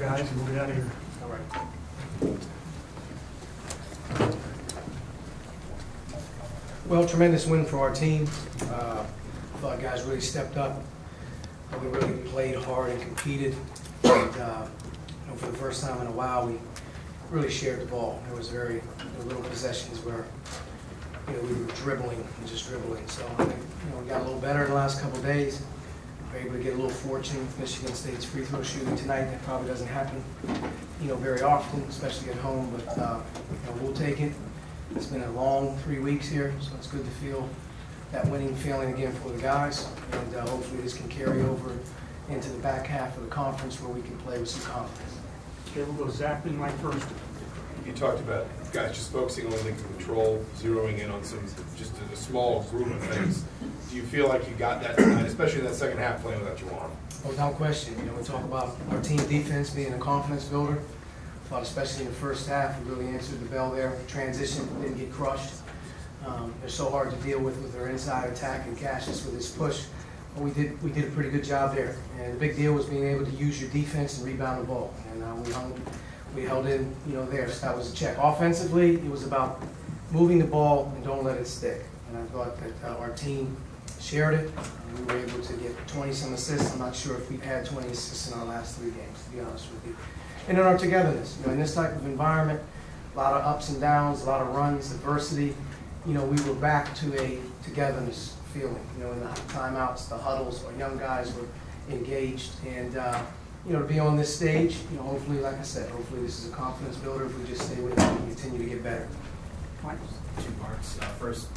guys, and we'll get out of here. All right. Well, tremendous win for our team. I thought guys really stepped up. We really played hard and competed. And, for the first time in a while, we really shared the ball. There was very little possessions where we were dribbling and just dribbling. So I think we got a little better in the last couple of days. We were able to get a little fortunate with Michigan State's free throw shooting tonight. That probably doesn't happen, very often, especially at home. But we'll take it. It's been a long 3 weeks here, so it's good to feel that winning feeling again for the guys. And hopefully this can carry over into the back half of the conference where we can play with some confidence. Okay, we'll go Zach and Mike first. You talked about guys just focusing on things to control, zeroing in on just a small group of things. Do you feel like you got that tonight, especially in that second half playing without Juwan? Well, without question. We talk about our team defense being a confidence builder. I thought especially in the first half, we really answered the bell there. Transition, didn't get crushed. They're so hard to deal with their inside attack, and Cassius with his push. But we did a pretty good job there. And the big deal was being able to use your defense and rebound the ball. And we held in, there. So that was a check. Offensively, it was about moving the ball and don't let it stick. And I thought that our team shared it. And we were able to get 20-some assists. I'm not sure if we've had 20 assists in our last 3 games, to be honest with you. And in our togetherness, in this type of environment, a lot of ups and downs, a lot of runs, adversity. We were back to a togetherness feeling. In the timeouts, the huddles, our young guys were engaged, and to be on this stage, hopefully, like I said, hopefully this is a confidence builder if we just stay with it and continue to get better. Two parts. First,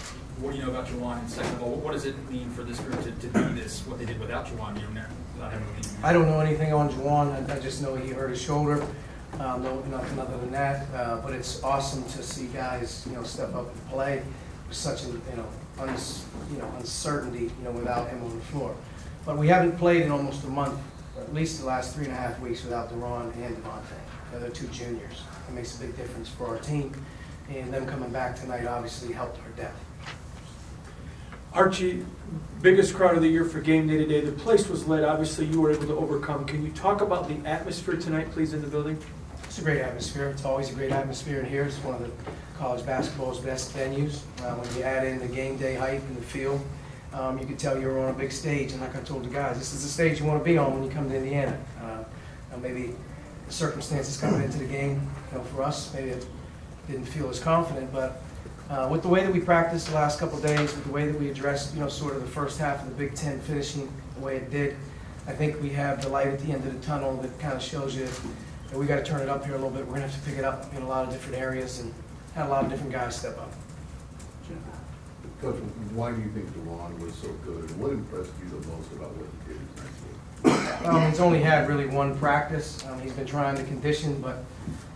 what do you know about Juwan? And second of all, what does it mean for this group to be what they did without Juwan? Without having I don't know anything on Juwan. I just know he hurt his shoulder. No, nothing other than that. But it's awesome to see guys, step up and play with such an, uncertainty, without him on the floor. But we haven't played in almost a month, or at least the last 3.5 weeks, without Deron and Devontae. They're 2 juniors. It makes a big difference for our team, and them coming back tonight obviously helped our depth. Archie, biggest crowd of the year for game day today. The place was lit. Obviously, you were able to overcome. Can you talk about the atmosphere tonight, please, in the building? It's a great atmosphere. It's always a great atmosphere in here. It's one of the college basketball's best venues. When you add in the game day hype in the field, you can tell you're on a big stage. And like I told the guys, this is the stage you want to be on when you come to Indiana. Maybe the circumstances coming into the game, for us, maybe it didn't feel as confident, but with the way that we practiced the last couple of days, with the way that we addressed, sort of the first half of the Big Ten finishing the way it did, I think we have the light at the end of the tunnel that kind of shows you that we got to turn it up here a little bit. We're going to have to pick it up in a lot of different areas and had a lot of different guys step up. Coach, why do you think Deron was so good? And what impressed you the most about what he did tonight? He's only had really one practice. He's been trying to condition, but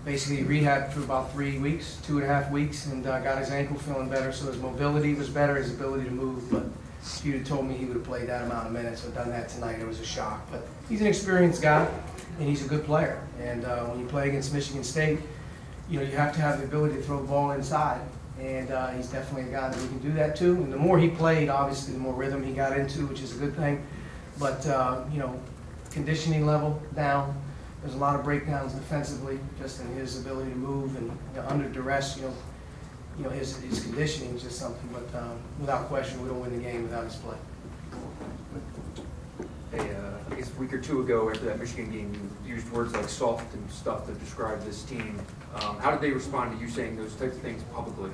basically rehabbed for about 3 weeks, 2.5 weeks, and got his ankle feeling better. So his mobility was better, his ability to move. But if you'd have told me he would have played that amount of minutes or done that tonight, it was a shock. But he's an experienced guy, and he's a good player. And when you play against Michigan State, you have to have the ability to throw the ball inside. And he's definitely a guy that we can do that too. And the more he played, obviously, the more rhythm he got into, which is a good thing. But, conditioning level down. There's a lot of breakdowns defensively, just in his ability to move and under duress. His conditioning is just something. But without question, we don't win the game without his play. Hey, I guess a week or 2 ago after that Michigan game, you used words like soft and stuff to describe this team. How did they respond to you saying those types of things publicly?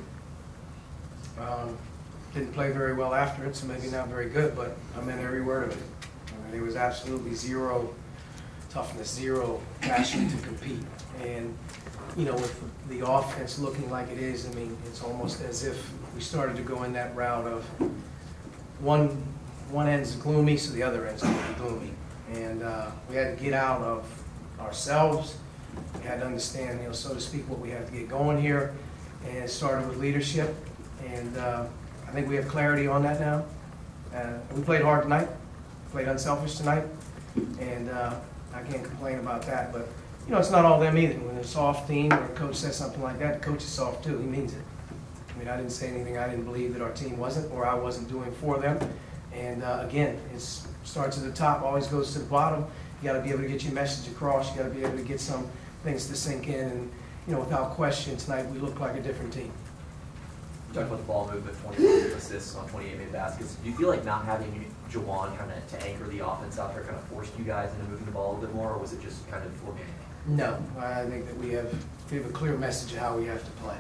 Didn't play very well after it, so maybe not very good, but I meant every word of it. There was absolutely zero toughness, zero passion to compete. And, with the offense looking like it is, it's almost as if we started to go in that route of one end's gloomy, so the other end's going to be gloomy. And we had to get out of ourselves. We had to understand, so to speak, what we have to get going here. And it started with leadership. And I think we have clarity on that now. We played hard tonight. Played unselfish tonight. And I can't complain about that. But, it's not all them either. When a soft team or a coach says something like that, the coach is soft too. He means it. I didn't say anything I didn't believe that our team wasn't or I wasn't doing for them. And again, it starts at the top, always goes to the bottom. You gotta be able to get your message across, you gotta be able to get some things to sink in, and, you know, without question, tonight we look like a different team. You talked about the ball movement, 21 assists on 28 made baskets. Do you feel like not having Jawan kind of to anchor the offense out there kind of forced you guys into moving the ball a bit more, or was it just kind of organic? No, I think that we have a clear message of how we have to play.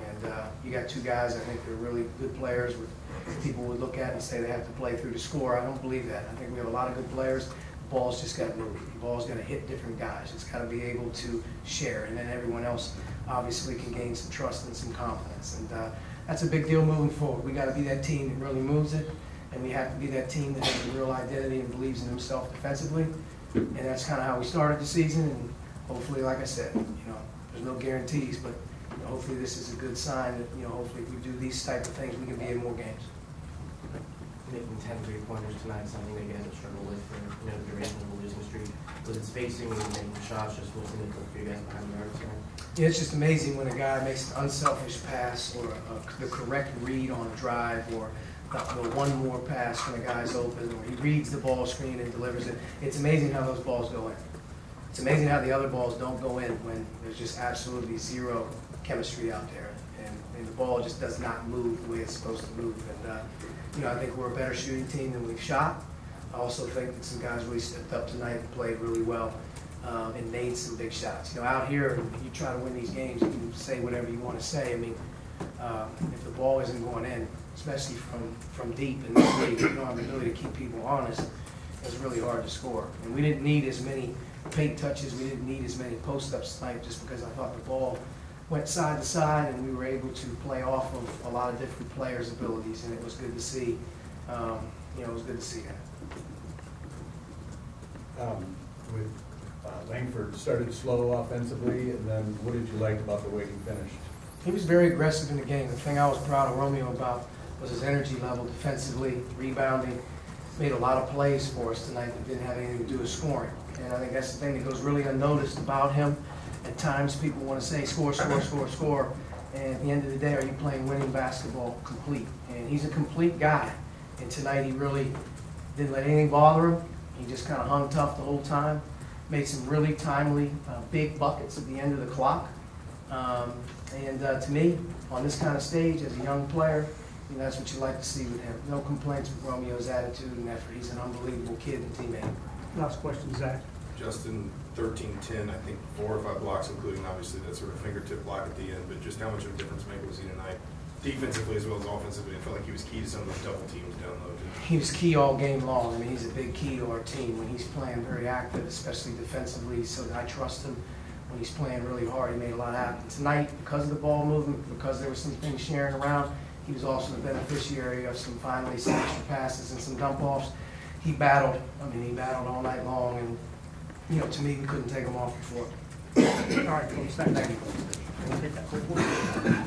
And you got two guys, I think they're really good players, with people would look at and say they have to play through the score. I don't believe that. I think we have a lot of good players. The ball's just got to move. The ball's got to hit different guys. It's got to be able to share, and then everyone else obviously can gain some trust and some confidence. And that's a big deal moving forward. We got to be that team that really moves it, and we have to be that team that has a real identity and believes in themselves defensively. And that's kind of how we started the season. And hopefully, like I said, you know, there's no guarantees, but you know, hopefully this is a good sign that, you know, hopefully if we do these type of things, we can be in more games. Making 10 3-pointers tonight, something that you guys have struggled with for, you know, the duration of the losing streak. Was it spacing, was it making shots, just wasn't it for you guys behind the arc tonight? Yeah, it's just amazing when a guy makes an unselfish pass, or the correct read on a drive, or the one more pass when a guy's open, or he reads the ball screen and delivers it. It's amazing how those balls go in. It's amazing how the other balls don't go in when there's just absolutely zero chemistry out there, and the ball just does not move the way it's supposed to move. And you know, I think we're a better shooting team than we've shot. I also think that some guys really stepped up tonight and played really well and made some big shots. You know, out here, you try to win these games, you can say whatever you want to say. I mean, if the ball isn't going in, especially from deep in this league, you don't have the ability to keep people honest, it's really hard to score. And we didn't need as many paint touches, we didn't need as many post-ups tonight, just because I thought the ball went side to side, and we were able to play off of a lot of different players' abilities, and it was good to see. You know, it was good to see that. With Langford started slow offensively, and then what did you like about the way he finished? He was very aggressive in the game. The thing I was proud of Romeo about was his energy level defensively, rebounding. Made a lot of plays for us tonight that didn't have anything to do with scoring. And I think that's the thing that goes really unnoticed about him. At times people want to say score, score, score, score. And at the end of the day, are you playing winning basketball complete? And he's a complete guy. And tonight he really didn't let anything bother him. He just kind of hung tough the whole time. Made some really timely, big buckets at the end of the clock. To me, on this kind of stage, as a young player, you know, that's what you like to see with him. No complaints with Romeo's attitude and effort. He's an unbelievable kid and teammate. Last question, Zach. Justin, 13-10, I think 4 or 5 blocks, including obviously that sort of fingertip block at the end, but just how much of a difference maker was he tonight, defensively as well as offensively? I felt like he was key to some of those double teams down low. He was key all game long. I mean, he's a big key to our team when he's playing very active, especially defensively, so I trust him. When he's playing really hard, he made a lot happen. Tonight, because of the ball movement, because there were some things sharing around, he was also the beneficiary of some finally some extra passes and some dump-offs. He battled. I mean, he battled all night long, and you know, to me, we couldn't take him off before. All right, folks, thank you. Thank you. We'll take that quick one.